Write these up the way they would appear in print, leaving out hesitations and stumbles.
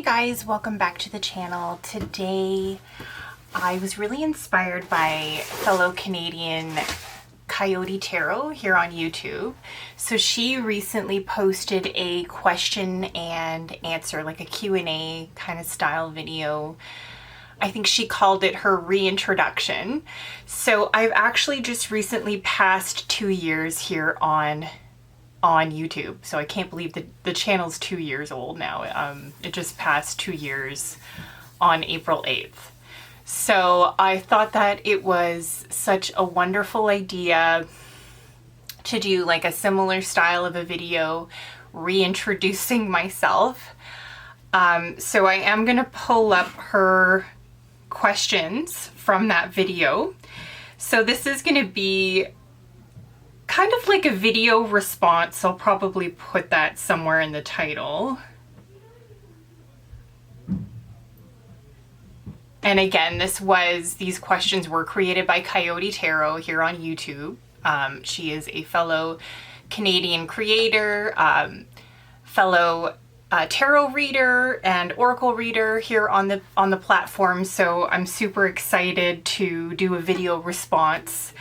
Hey guys, welcome back to the channel. Today I was really inspired by fellow Canadian Coyote Tarot here on YouTube. So she recently posted a question and answer, like a Q&A kind of style video. I think she called it her reintroduction. So I've actually just recently passed 2 years here on YouTube. So I can't believe that the channel's 2 years old now. It just passed 2 years on April 8th. So I thought that it was such a wonderful idea to do like a similar style of a video reintroducing myself. So I am gonna pull up her questions from that video. So this is gonna be kind of like a video response. I'll probably put that somewhere in the title. And again, these questions were created by Coyote Tarot here on YouTube. She is a fellow Canadian creator, fellow tarot reader and oracle reader here on the platform. So I'm super excited to do a video response.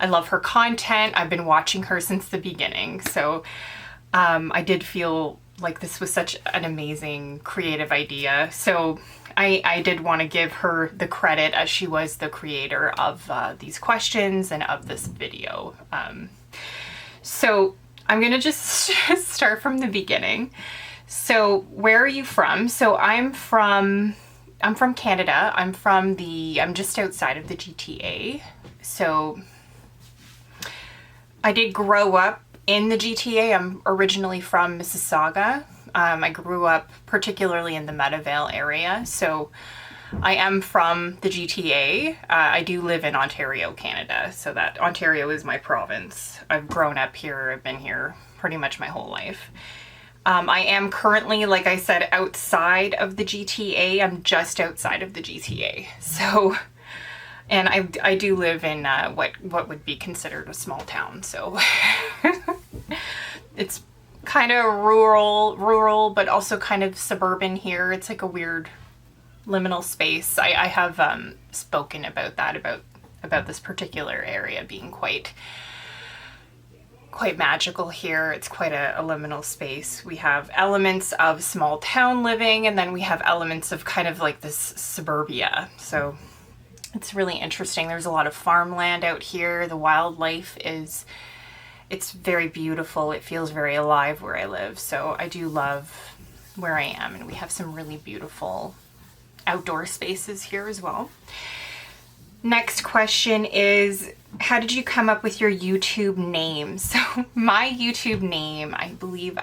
I love her content. I've been watching her since the beginning. So I did feel like this was such an amazing creative idea. So I did want to give her the credit as she was the creator of these questions and of this video. So I'm going to just start from the beginning. So where are you from? So I'm from Canada. I'm just outside of the GTA. So I did grow up in the GTA. I'm originally from Mississauga. I grew up particularly in the Meadowvale area. So I am from the GTA. I do live in Ontario, Canada. So that Ontario is my province. I've grown up here. I've been here pretty much my whole life. I am currently, like I said, outside of the GTA. I'm just outside of the GTA. So, and I do live in what would be considered a small town. So it's kind of rural, but also kind of suburban here. It's like a weird liminal space. I have spoken about that, about this particular area being quite magical here. It's quite a liminal space. We have elements of small town living, and then we have elements of kind of like this suburbia. So it's really interesting. There's a lot of farmland out here. The wildlife it's very beautiful. It feels very alive where I live. So I do love where I am, and we have some really beautiful outdoor spaces here as well. Next question is, how did you come up with your YouTube name? So my YouTube name, I believe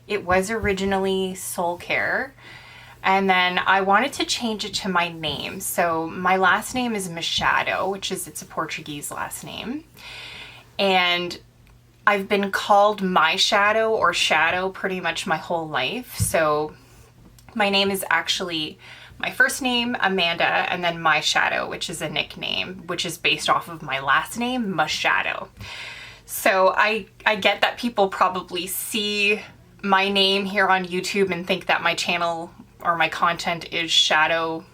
it was originally Soul Care, and then I wanted to change it to my name. So my last name is Myshadow, it's a Portuguese last name. And I've been called Myshadow or Shadow pretty much my whole life. So my name is actually my first name, Amanda, and then Myshadow, which is a nickname, which is based off of my last name, Myshadow. So I get that people probably see my name here on YouTube and think that my channel or my content is shadow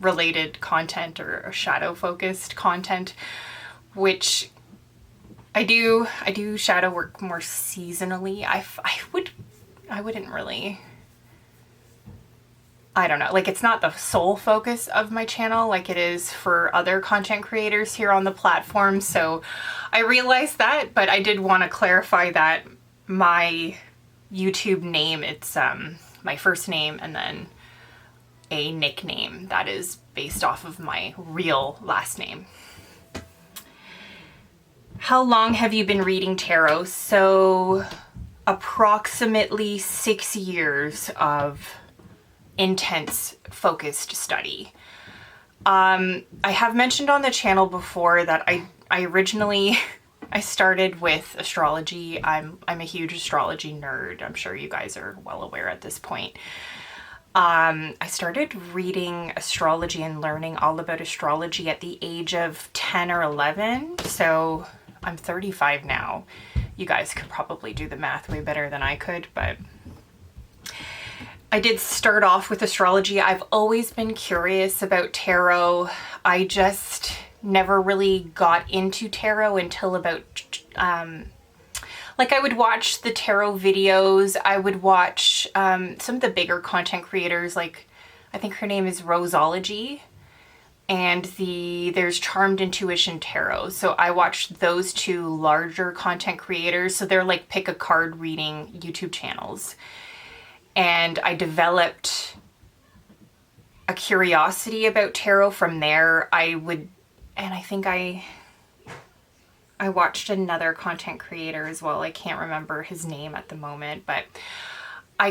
related content or shadow focused content, which I do shadow work more seasonally. I wouldn't really, I don't know, like it's not the sole focus of my channel like it is for other content creators here on the platform. So I realized that, but I did want to clarify that my YouTube name, it's my first name and then a nickname that is based off of my real last name. How long have you been reading tarot? So approximately 6 years of intense focused study. I have mentioned on the channel before that I originally started with astrology. I'm a huge astrology nerd. I'm sure you guys are well aware at this point. I started reading astrology and learning all about astrology at the age of 10 or 11. So I'm 35 now. You guys could probably do the math way better than I could, but I did start off with astrology. I've always been curious about tarot. I just never really got into tarot until about, like I would watch the tarot videos. I would watch some of the bigger content creators, like I think her name is Roseology, and there's Charmed Intuition Tarot. So I watched those two larger content creators. So they're like pick a card reading YouTube channels. And I developed a curiosity about tarot from there. And I think I watched another content creator as well. I can't remember his name at the moment, but I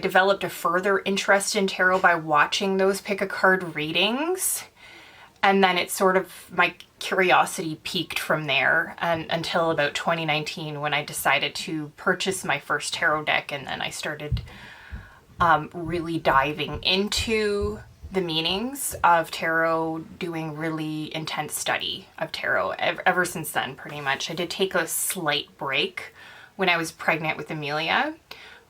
developed a further interest in tarot by watching those pick a card readings. And then it sort of, my curiosity peaked from there until about 2019 when I decided to purchase my first tarot deck. And then I started really diving into the meanings of tarot, doing really intense study of tarot ever since then, pretty much. I did take a slight break when I was pregnant with Amelia,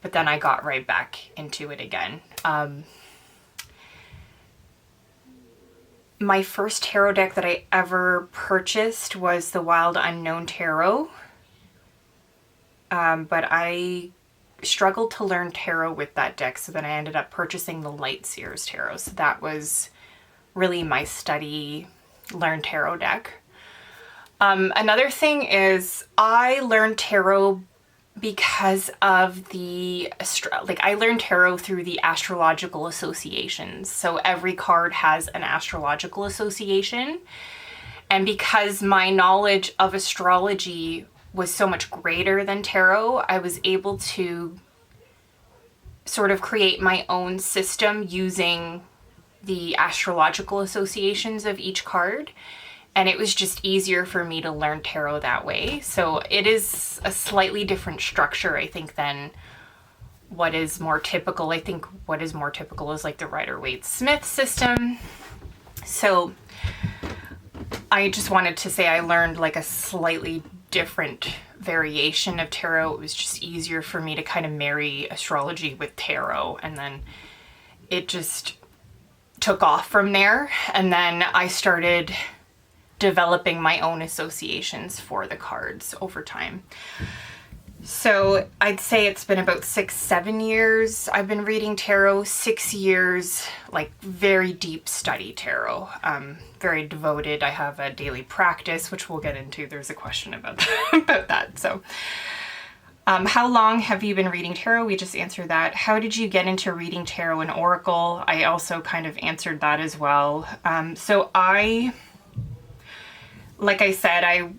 but then I got right back into it again. My first tarot deck that I ever purchased was the Wild Unknown Tarot, but I struggled to learn tarot with that deck, so then I ended up purchasing the Light Seers Tarot. So that was really my learn tarot deck. Another thing is I learned tarot because of I learned tarot through the astrological associations. So every card has an astrological association. And because my knowledge of astrology was so much greater than tarot, I was able to sort of create my own system using the astrological associations of each card. And it was just easier for me to learn tarot that way. So it is a slightly different structure, I think, than what is more typical. I think what is more typical is like the Rider-Waite-Smith system. So I just wanted to say I learned like a slightly different variation of tarot. It was just easier for me to kind of marry astrology with tarot. And then it just took off from there. And then I started developing my own associations for the cards over time. So I'd say it's been about 6-7 years I've been reading tarot, 6 years, like very deep study tarot. Very devoted. I have a daily practice, which we'll get into. There's a question about that. So how long have you been reading tarot? We just answered that. How did you get into reading tarot and oracle? I also kind of answered that as well. Like I said, I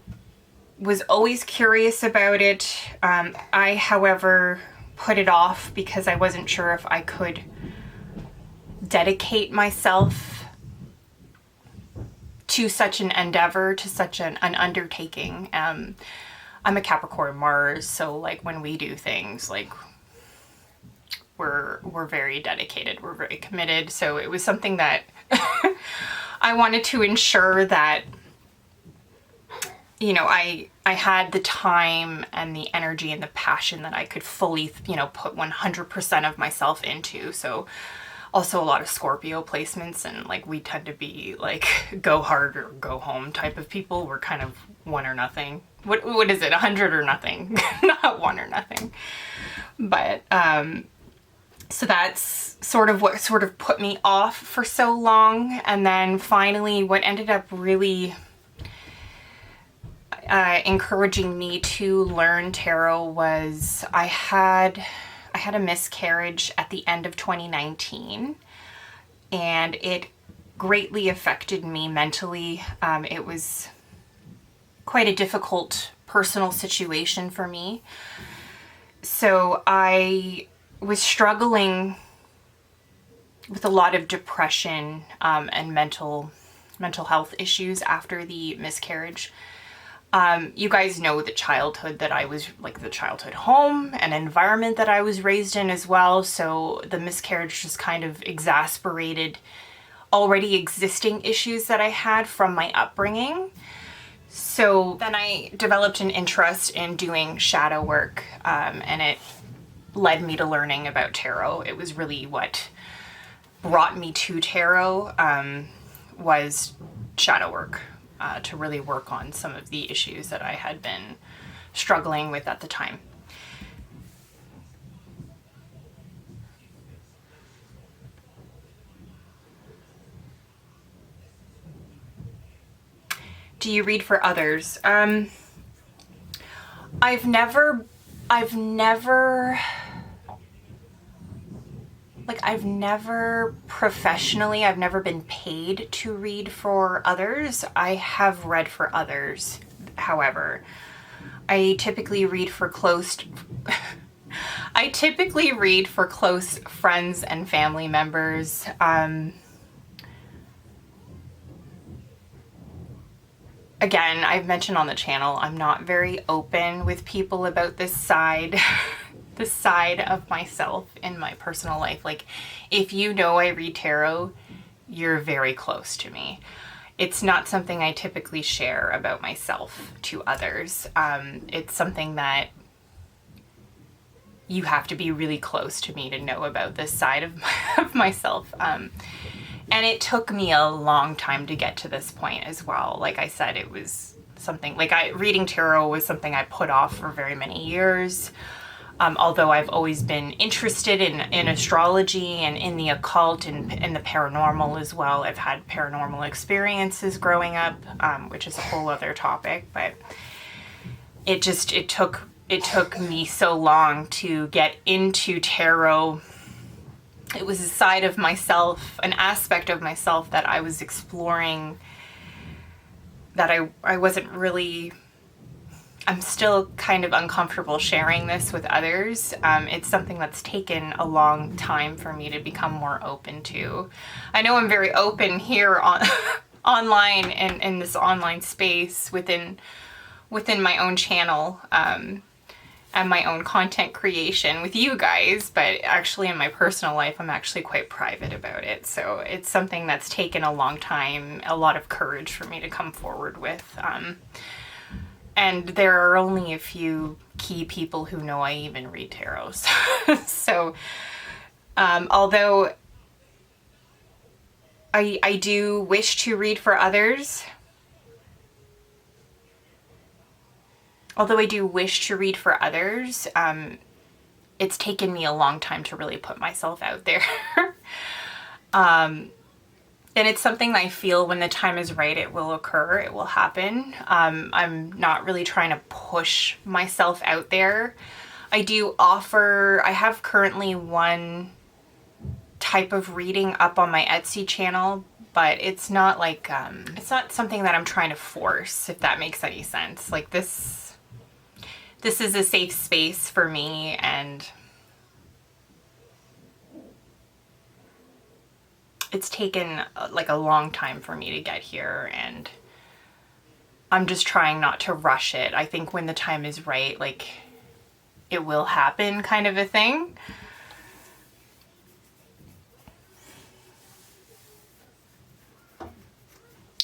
was always curious about it. I, however, put it off because I wasn't sure if I could dedicate myself to such an endeavor, to such an undertaking. I'm a Capricorn Mars, so like when we do things, like we're very dedicated, we're very committed. So it was something that I wanted to ensure that I had the time and the energy and the passion that I could fully, put 100% of myself into. So also a lot of Scorpio placements, and like we tend to be like go hard or go home type of people. We're kind of one or nothing. What is it? 100 or nothing, not one or nothing. But so that's sort of what put me off for so long. And then finally what ended up really encouraging me to learn tarot was I had a miscarriage at the end of 2019, and it greatly affected me mentally. It was quite a difficult personal situation for me. So I was struggling with a lot of depression and mental health issues after the miscarriage. You guys know the childhood that I was, like the childhood home and environment that I was raised in as well. So the miscarriage just kind of exasperated already existing issues that I had from my upbringing. So then I developed an interest in doing shadow work, and led me to learning about tarot. It was really what brought me to tarot, was shadow work, to really work on some of the issues that I had been struggling with at the time. Do you read for others? I've never professionally, I've never been paid to read for others. I have read for others, however. I typically read for close friends and family members. Again, I've mentioned on the channel, I'm not very open with people about this side, this side of myself in my personal life. Like, if you know I read tarot, you're very close to me. It's not something I typically share about myself to others. It's something that you have to be really close to me to know about this side of myself. And it took me a long time to get to this point as well. Like I said, it was something, like reading tarot was something I put off for very many years. Although I've always been interested in astrology and in the occult and in the paranormal as well. I've had paranormal experiences growing up, which is a whole other topic, but it took me so long to get into tarot. It was a side of myself, an aspect of myself that I was exploring that I wasn't really, I'm still kind of uncomfortable sharing this with others. It's something that's taken a long time for me to become more open to. I know I'm very open here on online and in this online space within my own channel, and my own content creation with you guys, but actually in my personal life, I'm actually quite private about it. So it's something that's taken a long time, a lot of courage for me to come forward with. And there are only a few key people who know I even read tarot. So although I do wish to read for others, it's taken me a long time to really put myself out there. And it's something I feel when the time is right, it will occur, it will happen. I'm not really trying to push myself out there. I have currently one type of reading up on my Etsy channel, but it's not like, it's not something that I'm trying to force, if that makes any sense. Like this is a safe space for me, and it's taken like a long time for me to get here, and I'm just trying not to rush it. I think when the time is right, like, it will happen, kind of a thing.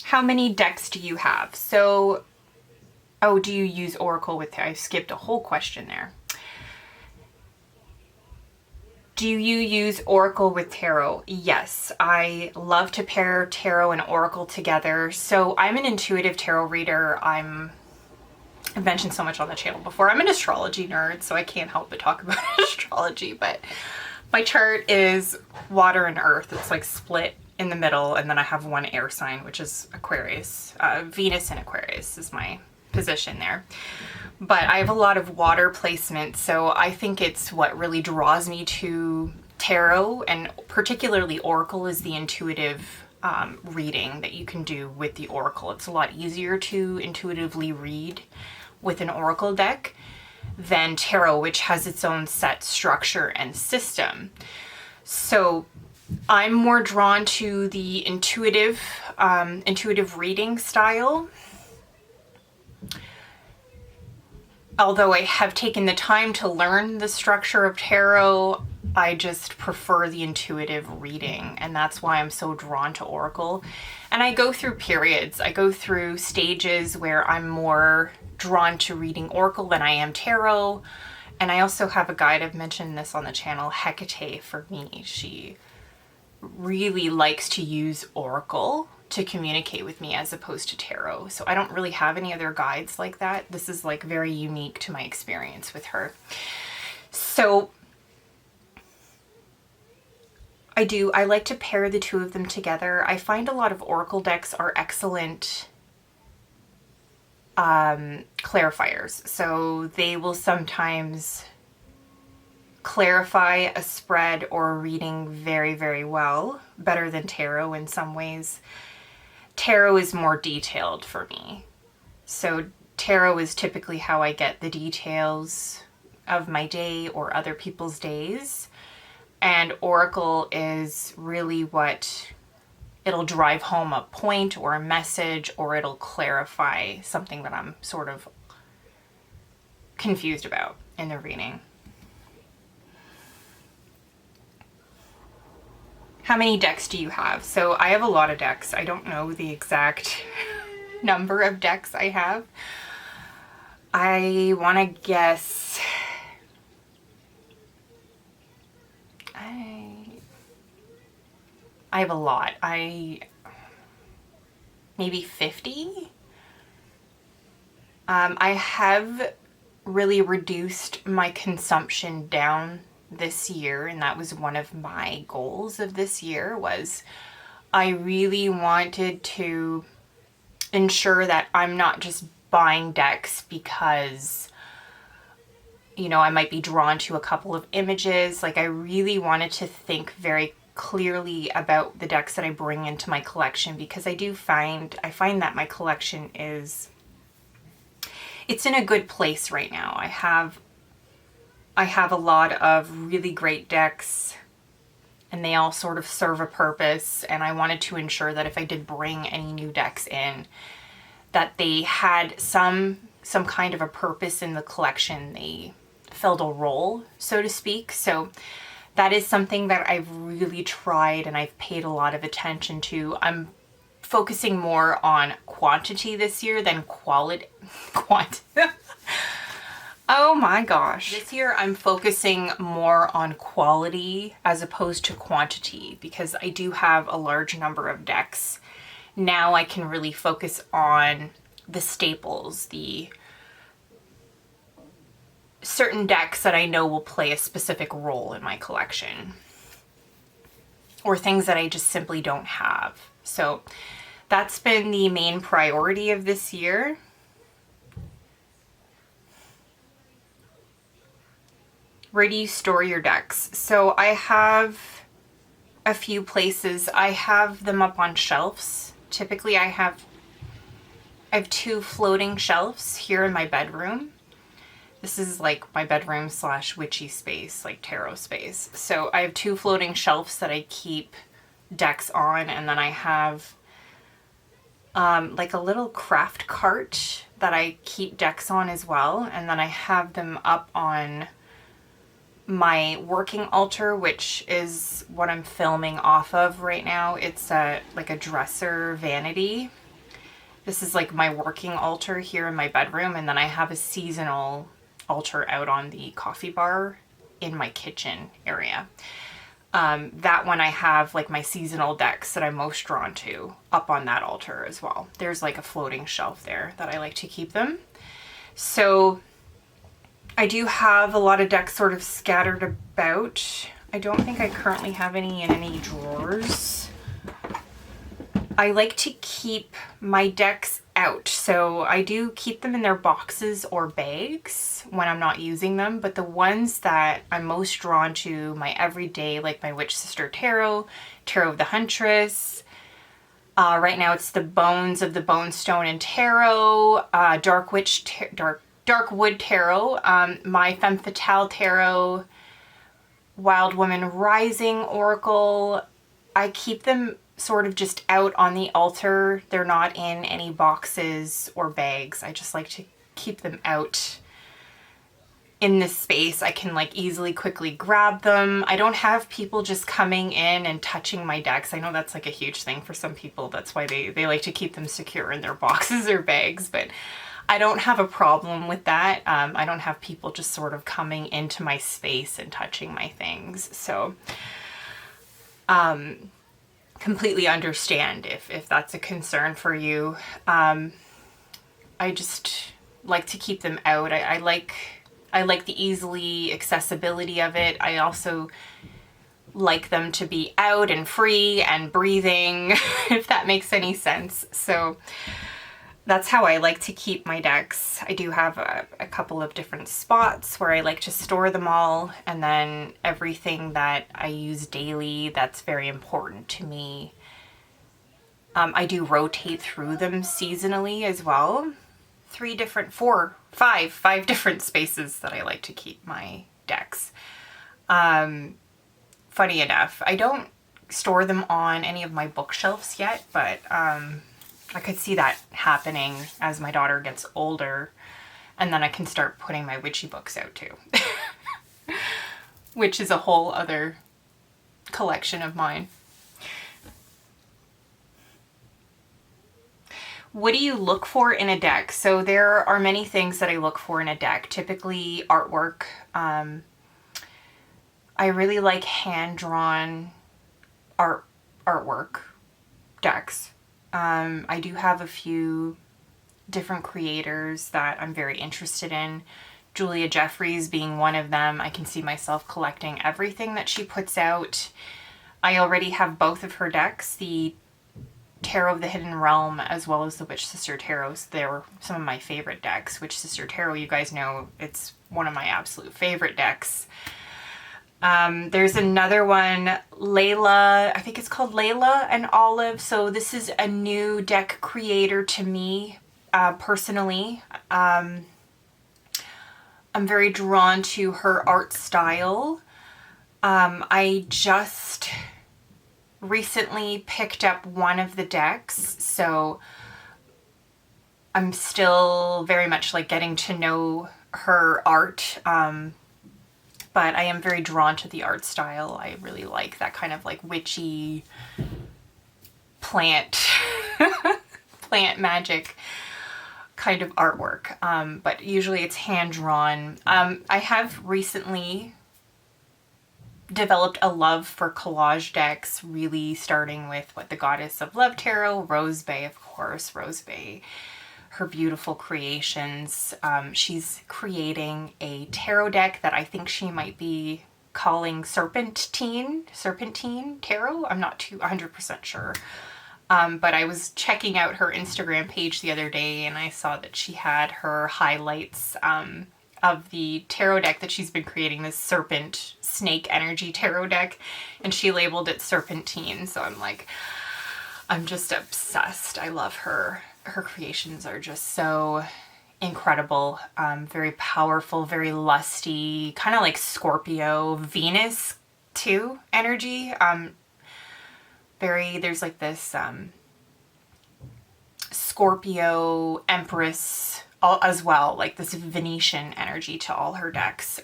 How many decks do you have? So, oh, do you use Oracle with tarot? I skipped a whole question there. Do you use Oracle with tarot? Yes, I love to pair tarot and Oracle together. So I'm an intuitive tarot reader. I've mentioned so much on the channel before. I'm an astrology nerd, so I can't help but talk about astrology, but my chart is water and earth. It's like split in the middle, and then I have one air sign, which is Aquarius. Venus in Aquarius is my position there. But I have a lot of water placement, so I think it's what really draws me to tarot, and particularly Oracle is the intuitive reading that you can do with the Oracle. It's a lot easier to intuitively read with an Oracle deck than tarot, which has its own set structure and system. So I'm more drawn to the intuitive reading style. Although I have taken the time to learn the structure of tarot, I just prefer the intuitive reading, and that's why I'm so drawn to Oracle. And I go through periods. I go through stages where I'm more drawn to reading Oracle than I am tarot, And I also have a guide, I've mentioned this on the channel, Hecate for me. She really likes to use Oracle to communicate with me as opposed to tarot. So I don't really have any other guides like that. This is like very unique to my experience with her. So I like to pair the two of them together. I find a lot of Oracle decks are excellent clarifiers. So they will sometimes clarify a spread or a reading very, very well, better than tarot in some ways. Tarot is more detailed for me. So tarot is typically how I get the details of my day or other people's days. And Oracle is really what it'll drive home a point or a message, or it'll clarify something that I'm sort of confused about in the reading. How many decks do you have? So I have a lot of decks. I don't know the exact number of decks I have. I want to guess... I have a lot. Maybe 50? I have really reduced my consumption down this year, and that was one of my goals of this year. Was I really wanted to ensure that I'm not just buying decks because, you know, I might be drawn to a couple of images. Like, I really wanted to think very clearly about the decks that I bring into my collection, because I find that my collection it's in a good place right now. I have a lot of really great decks, and they all sort of serve a purpose, and I wanted to ensure that if I did bring any new decks in, that they had some kind of a purpose in the collection. They filled a role, so to speak. So that is something that I've really tried and I've paid a lot of attention to. I'm focusing more on quantity this year than quality. Oh my gosh. This year I'm focusing more on quality as opposed to quantity, because I do have a large number of decks. Now I can really focus on the staples, the certain decks that I know will play a specific role in my collection, or things that I just simply don't have. So that's been the main priority of this year. Where do you store your decks? So I have a few places. I have them up on shelves. Typically I have 2 floating shelves here in my bedroom. This is like my bedroom / witchy space, like tarot space. So I have 2 floating shelves that I keep decks on, and then I have like a little craft cart that I keep decks on as well. And then I have them up on my working altar, which is what I'm filming off of right now. It's like a dresser vanity. This is like my working altar here in my bedroom, and then I have a seasonal altar out on the coffee bar in my kitchen area. That one I have like my seasonal decks that I'm most drawn to up on that altar as well. There's like a floating shelf there that I like to keep them. So I do have a lot of decks sort of scattered about. I don't think I currently have any in any drawers. I like to keep my decks out, so I do keep them in their boxes or bags when I'm not using them, but the ones that I'm most drawn to, my everyday, like my Witch Sister Tarot, Tarot of the Huntress, right now it's the Bones of the Bonestone and Tarot, Darkwood Tarot, my Femme Fatale Tarot, Wild Woman Rising Oracle. I keep them sort of just out on the altar. They're not in any boxes or bags. I just like to keep them out in this space. I can like easily quickly grab them. I don't have people just coming in and touching my decks. I know that's like a huge thing for some people. That's why they like to keep them secure in their boxes or bags, but I don't have a problem with that. I don't have people just sort of coming into my space and touching my things. So completely understand if that's a concern for you. I just like to keep them out. I like the easily accessibility of it. I also like them to be out and free and breathing, if that makes any sense. So that's how I like to keep my decks. I do have a couple of different spots where I like to store them all, and then everything that I use daily that's very important to me, I do rotate through them seasonally as well. Five different spaces that I like to keep my decks. Funny enough, I don't store them on any of my bookshelves yet, but I could see that happening as my daughter gets older, and then I can start putting my witchy books out too, which is a whole other collection of mine. What do you look for in a deck? So there are many things that I look for in a deck, typically artwork. I really like hand-drawn artwork decks. I do have a few different creators that I'm very interested in. Julia Jeffries being one of them. I can see myself collecting everything that she puts out. I already have both of her decks, the Tarot of the Hidden Realm as well as the Witch Sister Tarots. They're some of my favorite decks. Witch Sister Tarot, you guys know, it's one of my absolute favorite decks. There's another one, Layla, I think it's called Layla and Olive. So this is a new deck creator to me, personally. I'm very drawn to her art style. I just recently picked up one of the decks, so I'm still very much like getting to know her art. But I am very drawn to the art style. I really like that kind of like witchy plant magic kind of artwork. But usually it's hand drawn. I have recently developed a love for collage decks, really starting with the Goddess of Love Tarot, Rose Bay, of course, Rose Bay. Her beautiful creations. She's creating a tarot deck that I think she might be calling Serpentine Tarot. I'm not 100% sure. But I was checking out her Instagram page the other day and I saw that she had her highlights of the tarot deck that she's been creating, this serpent snake energy tarot deck, and she labeled it Serpentine. So I'm just obsessed. I love her. Her creations are just so incredible, very powerful, very lusty, kind of like Scorpio, Venus too energy. There's like this Scorpio Empress as well, like this Venetian energy to all her decks.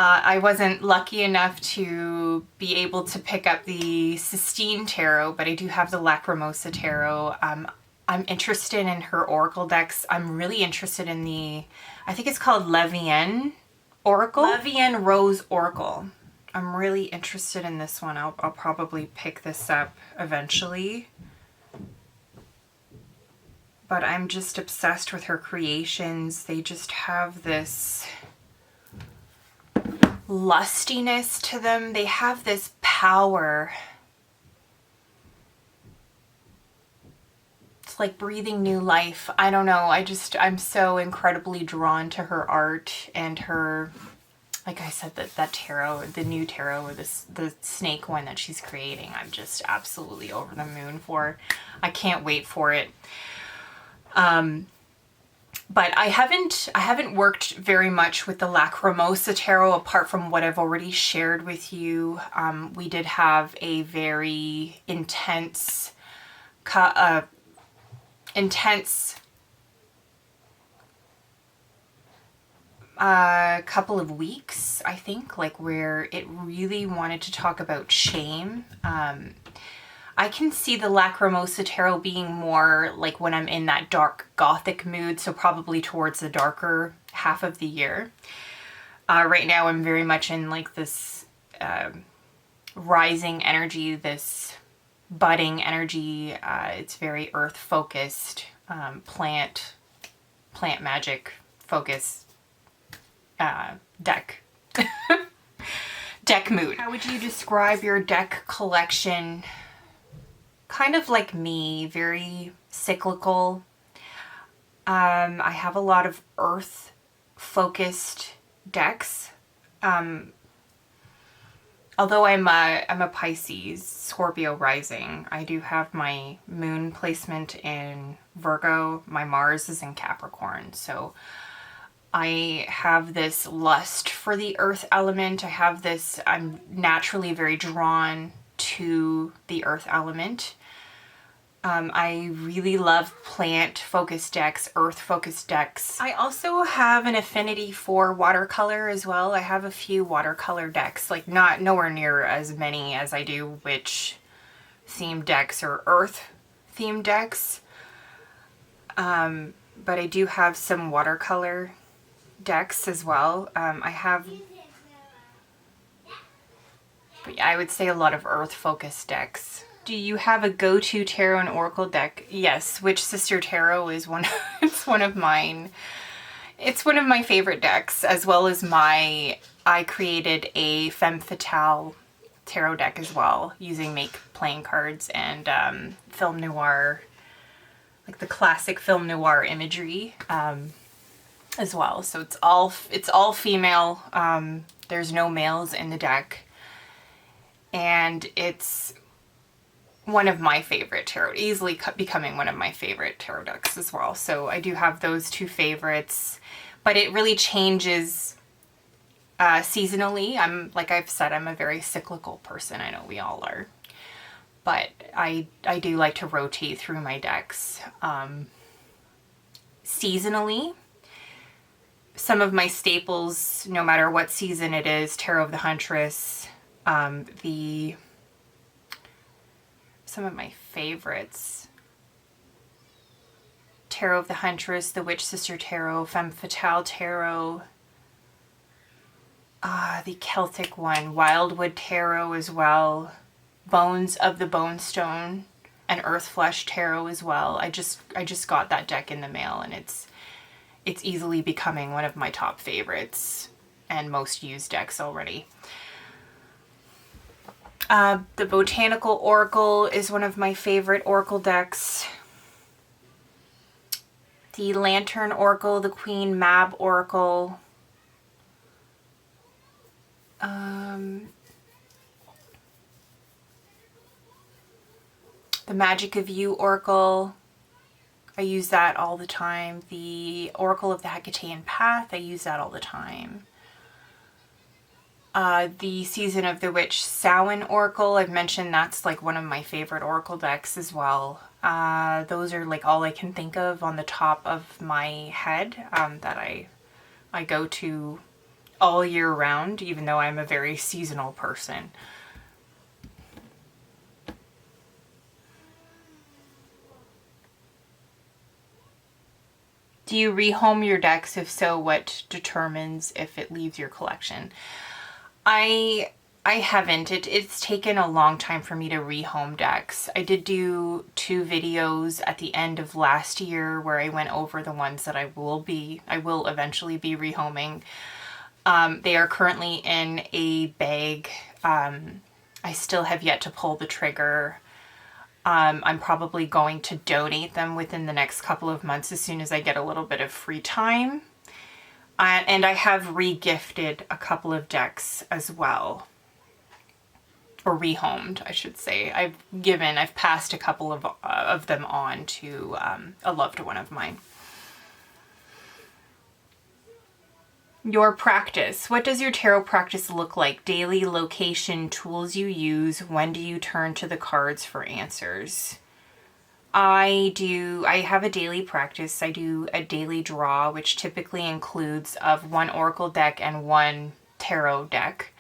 I wasn't lucky enough to be able to pick up the Sistine Tarot, but I do have the Lacrimosa Tarot. I'm interested in her Oracle decks. I'm really interested in I think it's called Levienne Oracle? Levienne Rose Oracle. I'm really interested in this one. I'll probably pick this up eventually. But I'm just obsessed with her creations. They just have this lustiness to them. They have this power. It's like breathing new life. I don't know. I'm so incredibly drawn to her art and her, like I said, that tarot, the new tarot, or the snake one that she's creating. I'm just absolutely over the moon for. I can't wait for it. But I haven't worked very much with the Lacrimosa Tarot apart from what I've already shared with you. We did have a very intense couple of weeks, I think, like where it really wanted to talk about shame. I can see the Lacrimosa Tarot being more like when I'm in that dark gothic mood, so probably towards the darker half of the year. Right now I'm very much in like this rising energy, this budding energy. It's very earth focused, plant magic focused deck. Deck mood. How would you describe your deck collection? Kind of like me, very cyclical. I have a lot of earth focused decks. Although I'm a Pisces, Scorpio rising, I do have my moon placement in Virgo. My Mars is in Capricorn, so I have this lust for the earth element. I'm naturally very drawn to the earth element. I really love plant-focused decks, earth-focused decks. I also have an affinity for watercolor as well. I have a few watercolor decks, like nowhere near as many as I do witch themed decks or earth themed decks. But I do have some watercolor decks as well. But yeah, I would say a lot of earth-focused decks. Do you have a go-to tarot and oracle deck? Yes, Witch Sister Tarot is it's one of mine. It's one of my favorite decks, as well as I created a Femme Fatale tarot deck as well, using make playing cards and film noir, like the classic film noir imagery as well. So it's all female. There's no males in the deck, and it's one of my favorite tarot, easily becoming one of my favorite tarot decks as well. So I do have those two favorites, but it really changes seasonally. Like I've said, I'm a very cyclical person. I know we all are, but I do like to rotate through my decks. Seasonally, some of my staples, no matter what season it is, Tarot of the Huntress, some of my favorites, Tarot of the Huntress, the Witch Sister Tarot, Femme Fatale Tarot, the Celtic one, Wildwood Tarot as well, Bones of the Bonestone, and Earthflesh Tarot as well. I just got that deck in the mail, and it's easily becoming one of my top favorites and most used decks already. The Botanical Oracle is one of my favorite oracle decks. The Lantern Oracle, the Queen Mab Oracle. The Magic of You Oracle. I use that all the time. The Oracle of the Hecatean Path. I use that all the time. The Season of the Witch Samhain Oracle, I've mentioned that's like one of my favorite oracle decks as well. Those are like all I can think of on the top of my head that I go to all year round, even though I'm a very seasonal person. Do you rehome your decks? If so, what determines if it leaves your collection? I haven't. It's taken a long time for me to rehome decks. I did do 2 videos at the end of last year where I went over the ones that I will eventually be rehoming. They are currently in a bag. I still have yet to pull the trigger. I'm probably going to donate them within the next couple of months as soon as I get a little bit of free time. And I have re-gifted a couple of decks as well. Or rehomed, I should say. I've passed a couple of them on to a loved one of mine. Your practice. What does your tarot practice look like? Daily, location, tools you use. When do you turn to the cards for answers? I have a daily practice. I do a daily draw, which typically includes of 1 oracle deck and 1 tarot deck.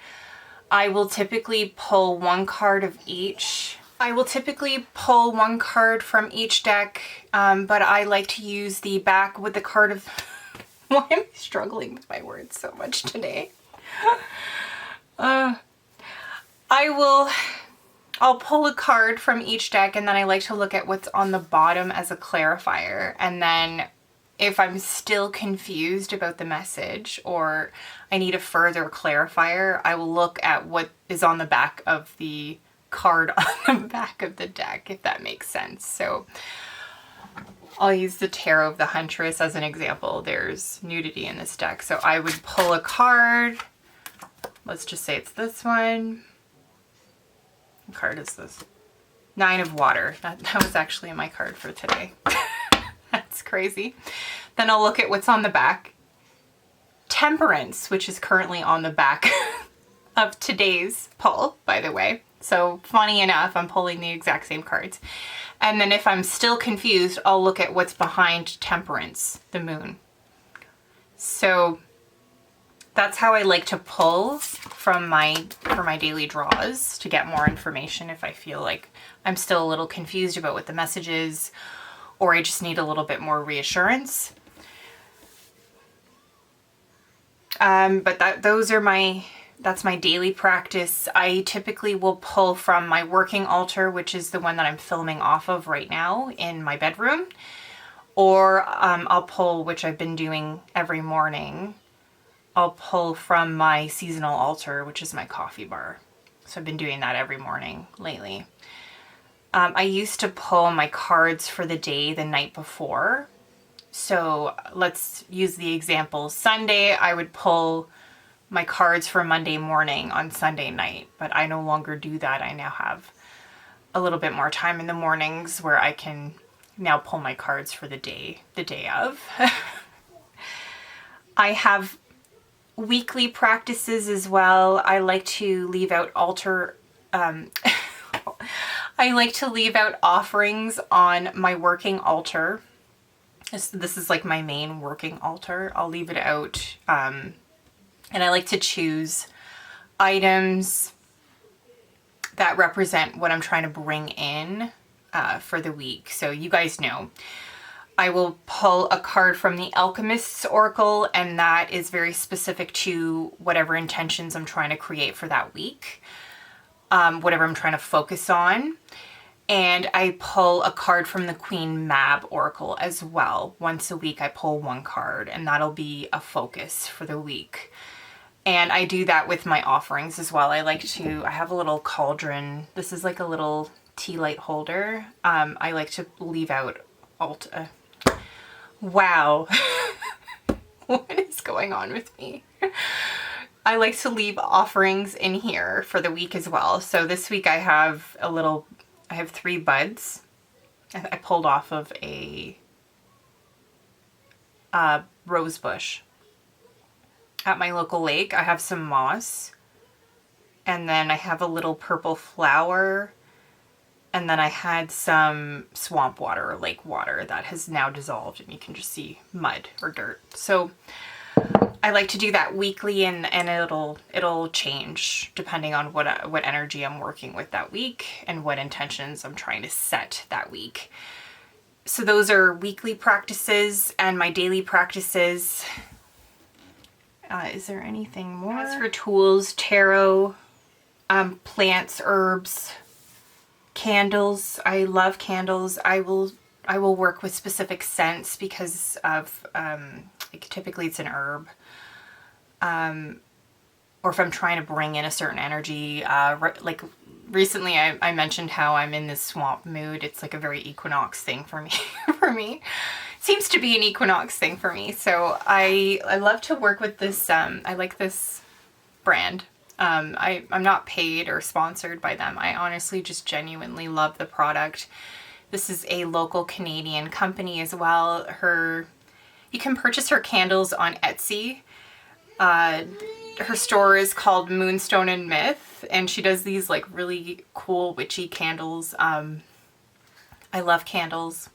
I will typically pull 1 card of each I will typically pull one card from each deck, but I like to use the back with the card of... Why am I struggling with my words so much today? I'll pull a card from each deck, and then I like to look at what's on the bottom as a clarifier. And then if I'm still confused about the message or I need a further clarifier, I will look at what is on the back of the card on the back of the deck, if that makes sense. So I'll use the Tarot of the Huntress as an example. There's nudity in this deck. So I would pull a card. Let's just say it's this one. What card is this? Nine of Water. That was actually my card for today. That's crazy. Then I'll look at what's on the back. Temperance, which is currently on the back of today's pull, by the way. So funny enough, I'm pulling the exact same cards. And then if I'm still confused, I'll look at what's behind Temperance, the moon. So that's how I like to pull for my daily draws, to get more information if I feel like I'm still a little confused about what the message is, or I just need a little bit more reassurance. But that's my daily practice. I typically will pull from my working altar, which is the one that I'm filming off of right now in my bedroom, or I'll pull, which I've been doing every morning, I'll pull from my seasonal altar, which is my coffee bar. So I've been doing that every morning lately. I used to pull my cards for the day the night before. So let's use the example. Sunday, I would pull my cards for Monday morning on Sunday night, but I no longer do that. I now have a little bit more time in the mornings where I can now pull my cards for the day of. I have weekly practices as well. I like to leave out I like to leave out offerings on my working altar. This is like my main working altar. I'll leave it out. And I like to choose items that represent what I'm trying to bring in for the week. So you guys know, I will pull a card from the Alchemist's Oracle, and that is very specific to whatever intentions I'm trying to create for that week, whatever I'm trying to focus on. And I pull a card from the Queen Mab Oracle as well. Once a week I pull one card, and that'll be a focus for the week. And I do that with my offerings as well. I have a little cauldron. This is like a little tea light holder. I like to leave out wow. What is going on with me? I like to leave offerings in here for the week as well. So this week I have 3 buds I pulled off of a rose bush. At my local lake, I have some moss, and then I have a little purple flower, and then I had some swamp water or lake water that has now dissolved, and you can just see mud or dirt. So I like to do that weekly, and it'll change depending on what energy I'm working with that week and what intentions I'm trying to set that week. So those are weekly practices, and my daily practices. Is there anything more? As for tools, tarot, plants, herbs, candles. I love candles. I will work with specific scents because of typically it's an herb. Or if I'm trying to bring in a certain energy, like recently I mentioned how I'm in this swamp mood. It's like a very equinox thing for me. Seems to be an equinox thing for me. So I love to work with this. I like this brand. I'm not paid or sponsored by them. I honestly just genuinely love the product. This is a local Canadian company as well. You can purchase her candles on Etsy. Her store is called Moonstone and Myth, and she does these like really cool witchy candles. I love candles.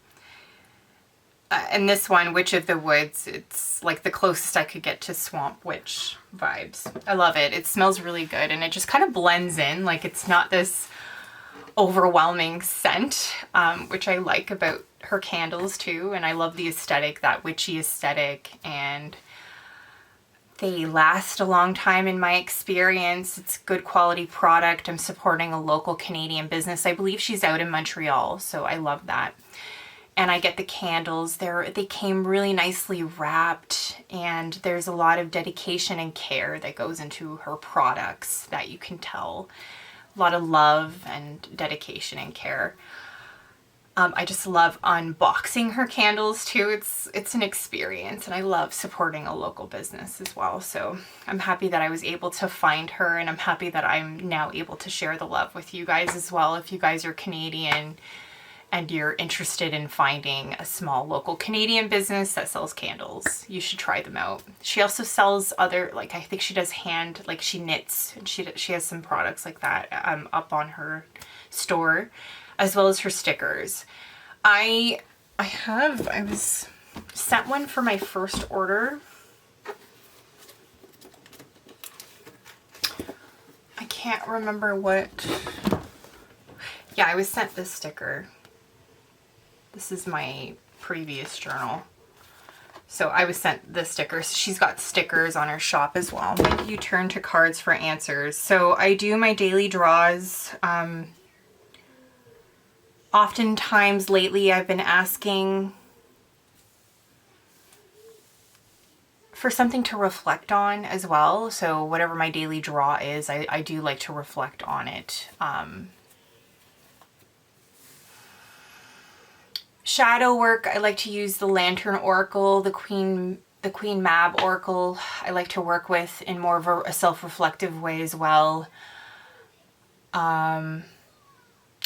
And this one, Witch of the Woods, it's like the closest I could get to Swamp Witch vibes. I love it. It smells really good, and it just kind of blends in. Like, it's not this overwhelming scent, which I like about her candles too. And I love the aesthetic, that witchy aesthetic, and they last a long time in my experience. It's good quality product. I'm supporting a local Canadian business. I believe she's out in Montreal, so I love that. And I get the candles. They came really nicely wrapped, and there's a lot of dedication and care that goes into her products that you can tell. A lot of love and dedication and care. I just love unboxing her candles too. It's an experience, and I love supporting a local business as well. So I'm happy that I was able to find her, and I'm happy that I'm now able to share the love with you guys as well. If you guys are Canadian and you're interested in finding a small local Canadian business that sells candles, you should try them out. She also sells other, like, I think she does hand, like she knits, and she has some products like that up on her store, as well as her stickers. I was sent one for my first order. I can't remember what. Yeah, I was sent this sticker. This is my previous journal. So I was sent this sticker. So she's got stickers on her shop as well. When you turn to cards for answers. So I do my daily draws. Oftentimes lately I've been asking for something to reflect on as well. So whatever my daily draw is, I do like to reflect on it. Shadow work, I like to use the Lantern Oracle, the Queen Mab Oracle. I like to work with in more of a self-reflective way as well.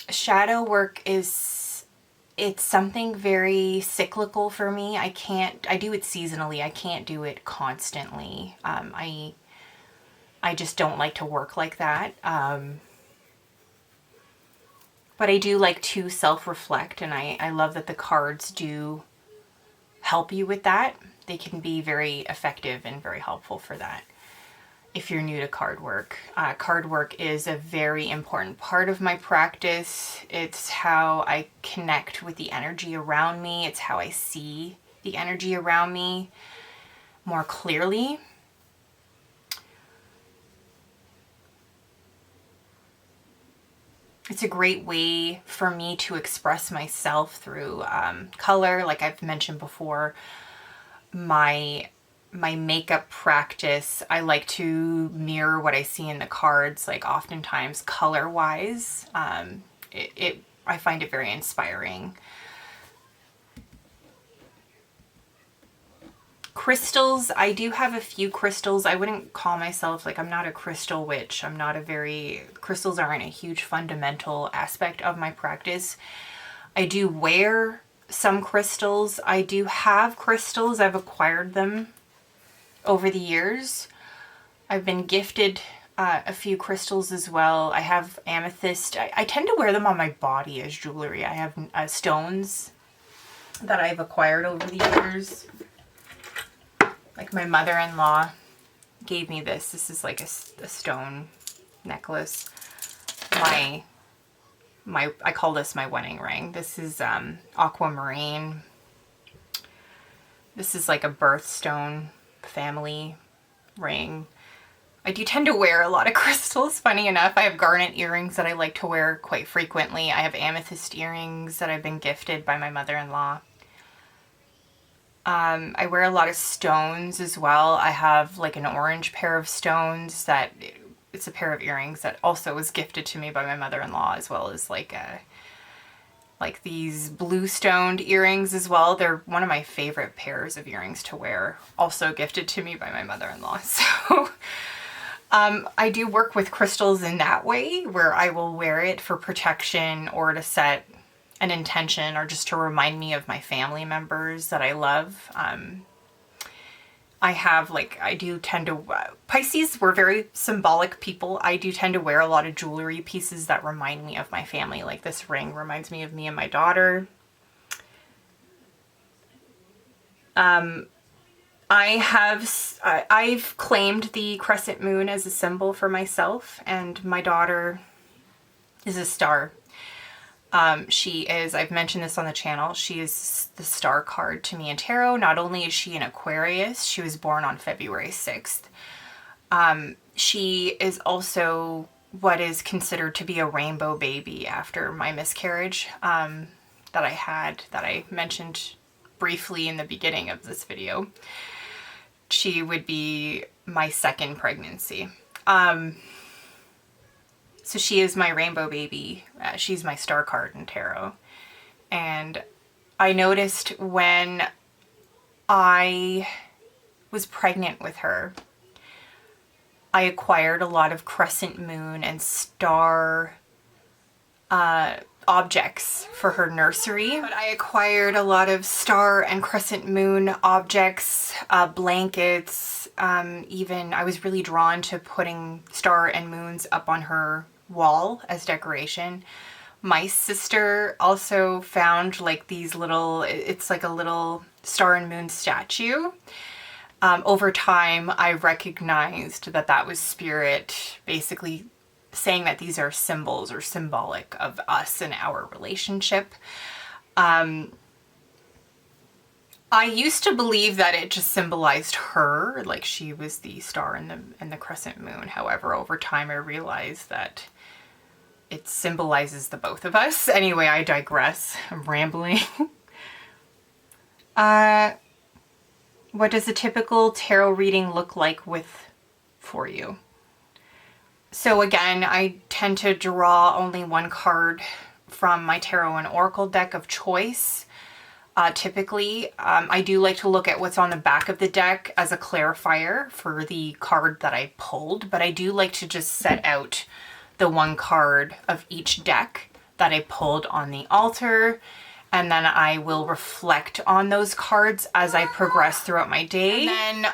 Shadow work it's something very cyclical for me. I do it seasonally. I can't do it constantly. I just don't like to work like that. But I do like to self-reflect, and I love that the cards do help you with that. They can be very effective and very helpful for that. If you're new to card work is a very important part of my practice. It's how I connect with the energy around me. It's how I see the energy around me more clearly. It's a great way for me to express myself through color. Like I've mentioned before, my makeup practice, I like to mirror what I see in the cards, like oftentimes color-wise. I find it very inspiring. Crystals, I do have a few crystals. I wouldn't call myself, like, I'm not a crystal witch. Crystals aren't a huge fundamental aspect of my practice. I do wear some crystals. I do have crystals. I've acquired them over the years. I've been gifted a few crystals as well. I have amethyst. I tend to wear them on my body as jewelry. I have stones that I've acquired over the years. Like my mother-in-law gave me this. This is like a stone necklace. I call this my wedding ring. This is aquamarine. This is like a birthstone family ring. I do tend to wear a lot of crystals, funny enough. I have garnet earrings that I like to wear quite frequently. I have amethyst earrings that I've been gifted by my mother-in-law. I wear a lot of stones as well. I have like an orange pair of stones that it's a pair of earrings that also was gifted to me by my mother-in-law, as well as like these blue stoned earrings as well. They're one of my favorite pairs of earrings to wear, also gifted to me by my mother-in-law. So I do work with crystals in that way, where I will wear it for protection or to set an intention or just to remind me of my family members that I love. Pisces, we're very symbolic people. I do tend to wear a lot of jewelry pieces that remind me of my family. Like this ring reminds me of me and my daughter. I've claimed the crescent moon as a symbol for myself, and my daughter is a star. She is, I've mentioned this on the channel, she is the star card to me in tarot. Not only is she an Aquarius, she was born on February 6th. She is also what is considered to be a rainbow baby after my miscarriage that I had, that I mentioned briefly in the beginning of this video. She would be my second pregnancy. So she is my rainbow baby. She's my star card in tarot. And I noticed when I was pregnant with her, I acquired a lot of crescent moon and star objects for her nursery. But I acquired a lot of star and crescent moon objects, blankets, even I was really drawn to putting star and moons up on her wall as decoration. My sister also found like these little, it's like a little star and moon statue. Over time, I recognized that that was spirit basically saying that these are symbols or symbolic of us and our relationship. I used to believe that it just symbolized her, like she was the star and the crescent moon. However, over time I realized that it symbolizes the both of us. Anyway, I digress. I'm rambling. What does a typical tarot reading look like for you? So again, I tend to draw only one card from my tarot and oracle deck of choice. Typically, I do like to look at what's on the back of the deck as a clarifier for the card that I pulled, but I do like to just set out the one card of each deck that I pulled on the altar, and then I will reflect on those cards as I progress throughout my day. And then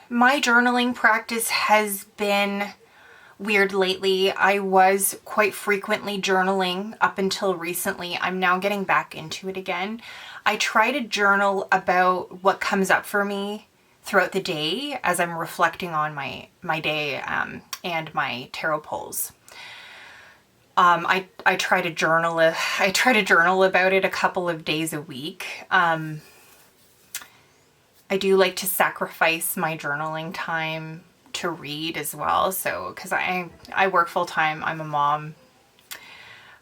my journaling practice has been weird lately. I was quite frequently journaling up until recently. I'm now getting back into it again. I try to journal about what comes up for me throughout the day as I'm reflecting on my day and my tarot pulls. I try to journal. I try to journal about it a couple of days a week. I do like to sacrifice my journaling time to read as well. So, because I work full time, I'm a mom.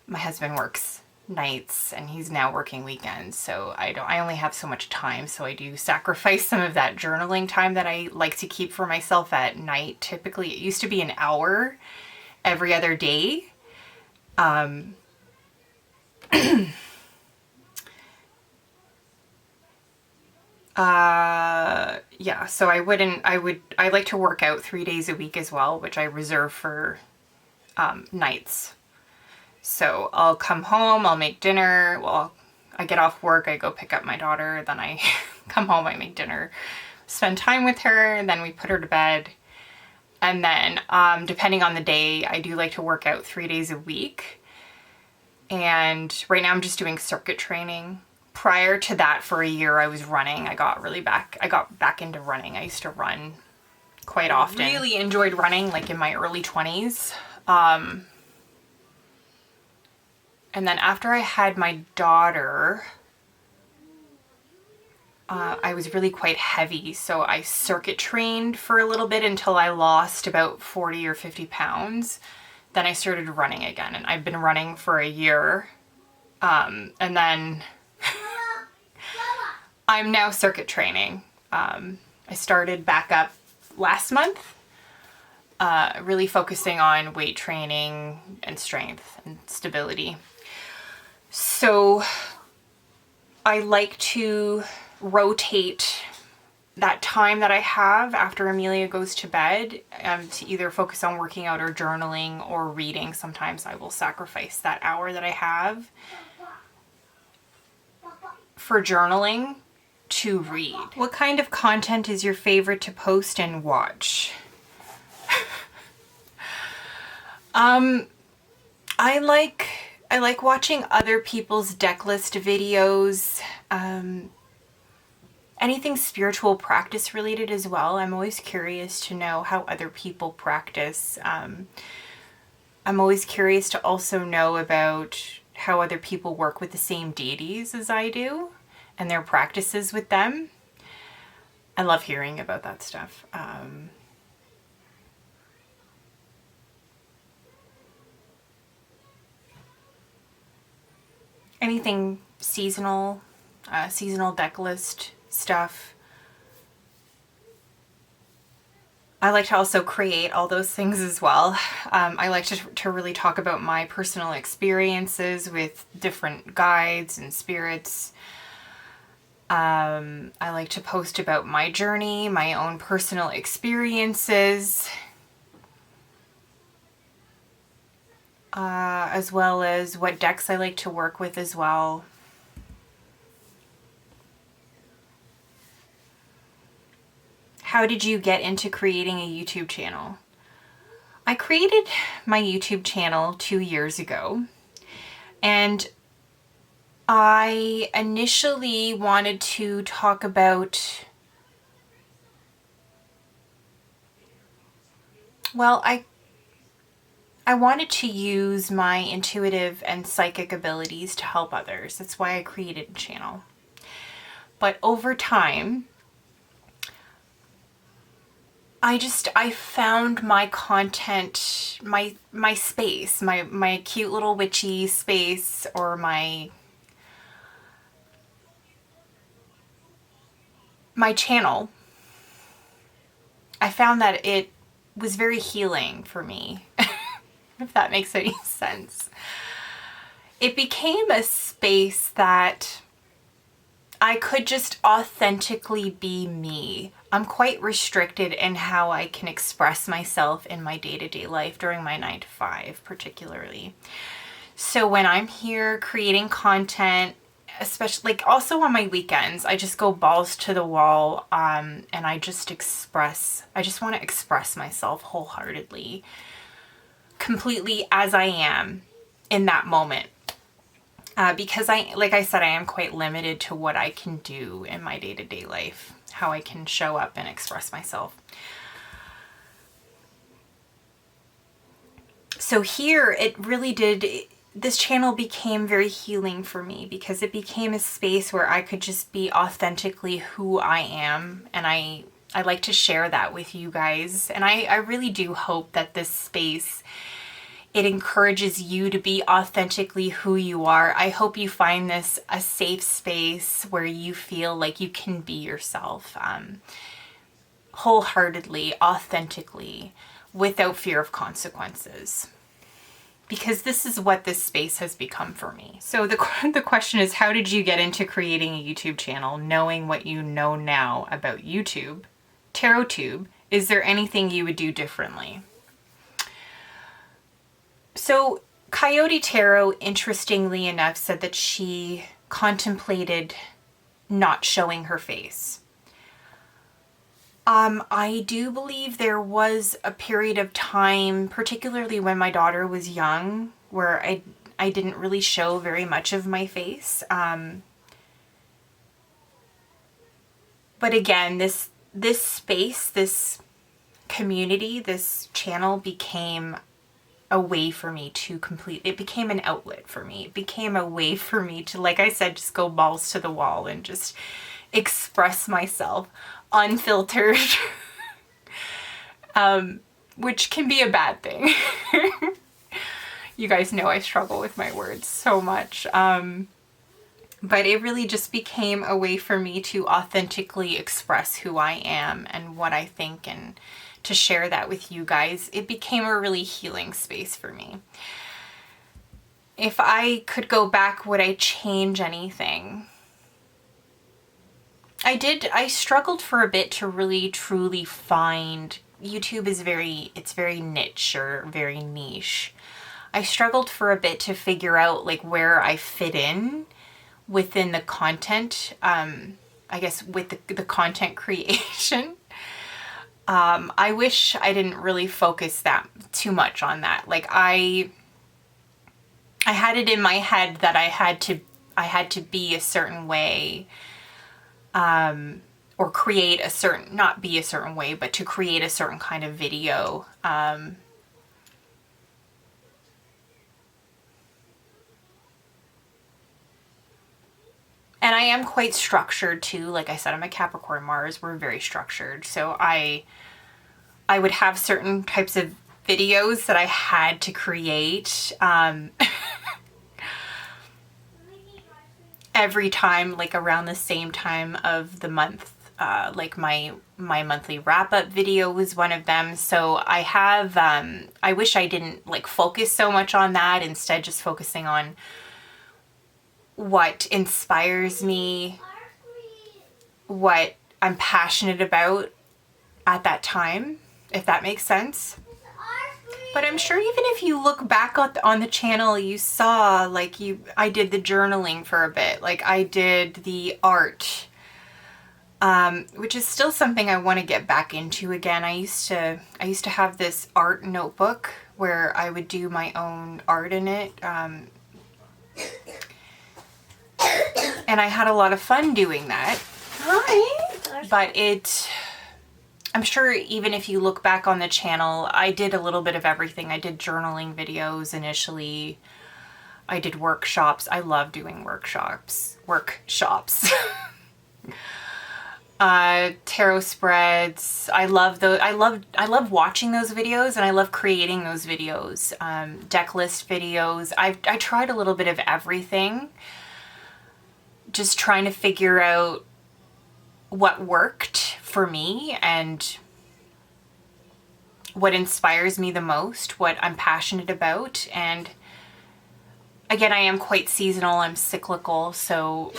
My husband works nights and he's now working weekends, so I only have so much time, so I do sacrifice some of that journaling time that I like to keep for myself at night. Typically it used to be an hour every other day. Yeah, so I like to work out 3 days a week as well, which I reserve for nights. So I'll come home, I'll make dinner. Well, I get off work, I go pick up my daughter, then I come home, I make dinner, spend time with her, and then we put her to bed. And then, depending on the day, I do like to work out 3 days a week. And right now I'm just doing circuit training. Prior to that, for a year, I was running. I got back into running. I used to run quite often. I really enjoyed running, like in my early 20s. And then after I had my daughter, I was really quite heavy, so I circuit trained for a little bit until I lost about 40 or 50 pounds. Then I started running again, and I've been running for a year. And then I'm now circuit training. I started back up last month, really focusing on weight training and strength and stability. So I like to rotate that time that I have after Amelia goes to bed to either focus on working out or journaling or reading. Sometimes I will sacrifice that hour that I have for journaling to read. What kind of content is your favorite to post and watch? I like watching other people's deck list videos, anything spiritual practice related as well. I'm always curious to know how other people practice. I'm always curious to also know about how other people work with the same deities as I do and their practices with them. I love hearing about that stuff. Anything seasonal, seasonal deck list stuff. I like to also create all those things as well. I like to really talk about my personal experiences with different guides and spirits. I like to post about my journey, my own personal experiences, as well as what decks I like to work with as well. How did you get into creating a YouTube channel? I created my YouTube channel 2 years ago, and I initially wanted to talk about, well, I wanted to use my intuitive and psychic abilities to help others. That's why I created a channel. But over time, I found my content, my space, my cute little witchy space, or my channel. I found that it was very healing for me, if that makes any sense. It became a space that I could just authentically be me. I'm quite restricted in how I can express myself in my day-to-day life during my 9 to 5 particularly. So when I'm here creating content, especially like also on my weekends, I just go balls to the wall, and I just want to express myself wholeheartedly, completely as I am in that moment. Because like I said, I am quite limited to what I can do in my day-to-day life, how I can show up and express myself. So here this channel became very healing for me because it became a space where I could just be authentically who I am. And I like to share that with you guys. And I really do hope that this space, it encourages you to be authentically who you are. I hope you find this a safe space where you feel like you can be yourself, wholeheartedly, authentically, without fear of consequences. Because this is what this space has become for me. So the question is, how did you get into creating a YouTube channel, knowing what you know now about YouTube, TarotTube? Is there anything you would do differently? So Coyote Tarot, interestingly enough, said that she contemplated not showing her face. I do believe there was a period of time, particularly when my daughter was young, where I didn't really show very much of my face. But again, this space, this community, this channel became a way for me to it became an outlet for me. It became a way for me to, like I said, just go balls to the wall and just express myself unfiltered, which can be a bad thing. You guys know I struggle with my words so much. But it really just became a way for me to authentically express who I am and what I think, and to share that with you guys. It became a really healing space for me. If I could go back, would I change anything? I struggled for a bit to really truly find, YouTube is it's very niche or very niche. I struggled for a bit to figure out like where I fit in within the content, I guess with the content creation. I wish I didn't really focus that too much on that. Like I had it in my head that I had to be a certain way, or create a certain, not be a certain way, but to create a certain kind of video, And I am quite structured too. Like I said, I'm a Capricorn Mars. We're very structured. So I would have certain types of videos that I had to create every time, like around the same time of the month. Like my monthly wrap-up video was one of them. So I have, I wish I didn't like focus so much on that, instead just focusing on what inspires me, what I'm passionate about at that time, if that makes sense. But I'm sure even if you look back on the channel, you saw like I did the journaling for a bit, like I did the art, which is still something I want to get back into again. I used to have this art notebook where I would do my own art in it. And I had a lot of fun doing that. Hi. But I'm sure even if you look back on the channel, I did a little bit of everything. I did journaling videos initially. I did workshops. I love doing workshops. Tarot spreads. I love watching those videos, and I love creating those videos. Deck list videos. I tried a little bit of everything. Just trying to figure out what worked for me and what inspires me the most, what I'm passionate about. And again, I am quite seasonal, I'm cyclical, so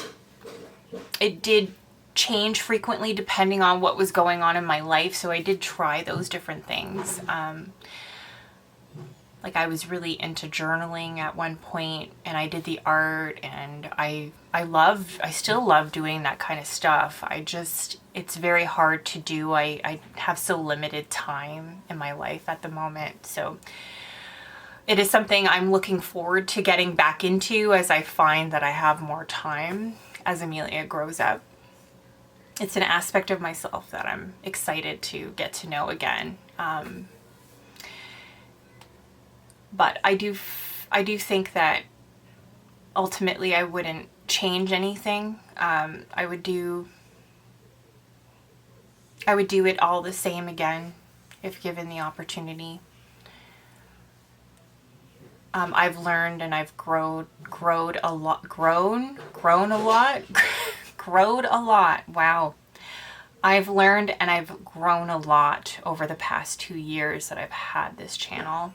it did change frequently depending on what was going on in my life. So I did try those different things. Like I was really into journaling at one point, and I did the art, and I still love doing that kind of stuff. It's very hard to do. I have so limited time in my life at the moment. So it is something I'm looking forward to getting back into as I find that I have more time as Amelia grows up. It's an aspect of myself that I'm excited to get to know again. But I do think that ultimately I wouldn't change anything. I would do it all the same again if given the opportunity. I've learned and I've growed a lot. Wow. I've learned and I've grown a lot over the past 2 years that I've had this channel.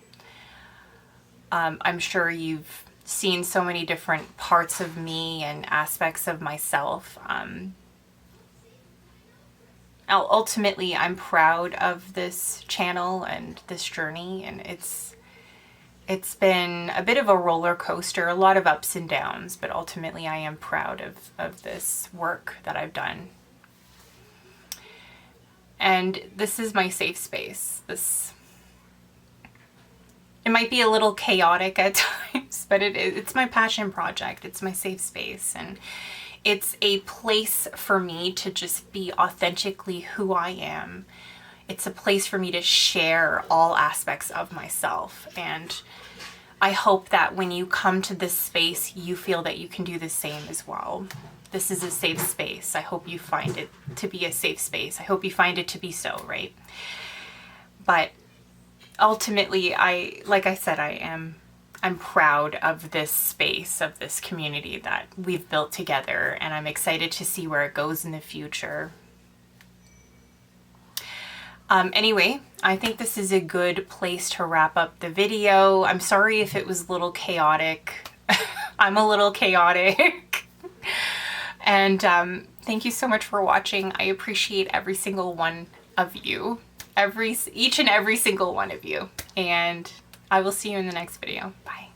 I'm sure you've seen so many different parts of me and aspects of myself. Ultimately, I'm proud of this channel and this journey, and it's been a bit of a roller coaster, a lot of ups and downs, but ultimately I am proud of this work that I've done. And this is my safe space. It might be a little chaotic at times, but it's my passion project. It's my safe space, and it's a place for me to just be authentically who I am. It's a place for me to share all aspects of myself, and I hope that when you come to this space, you feel that you can do the same as well. This is a safe space. I hope you find it to be a safe space. I hope you find it to be so, right? But ultimately, like I said, I'm proud of this space, of this community that we've built together, and I'm excited to see where it goes in the future. Anyway, I think this is a good place to wrap up the video. I'm sorry if it was a little chaotic. I'm a little chaotic. And thank you so much for watching. I appreciate every single one of you. Each and every single one of you. And I will see you in the next video. Bye.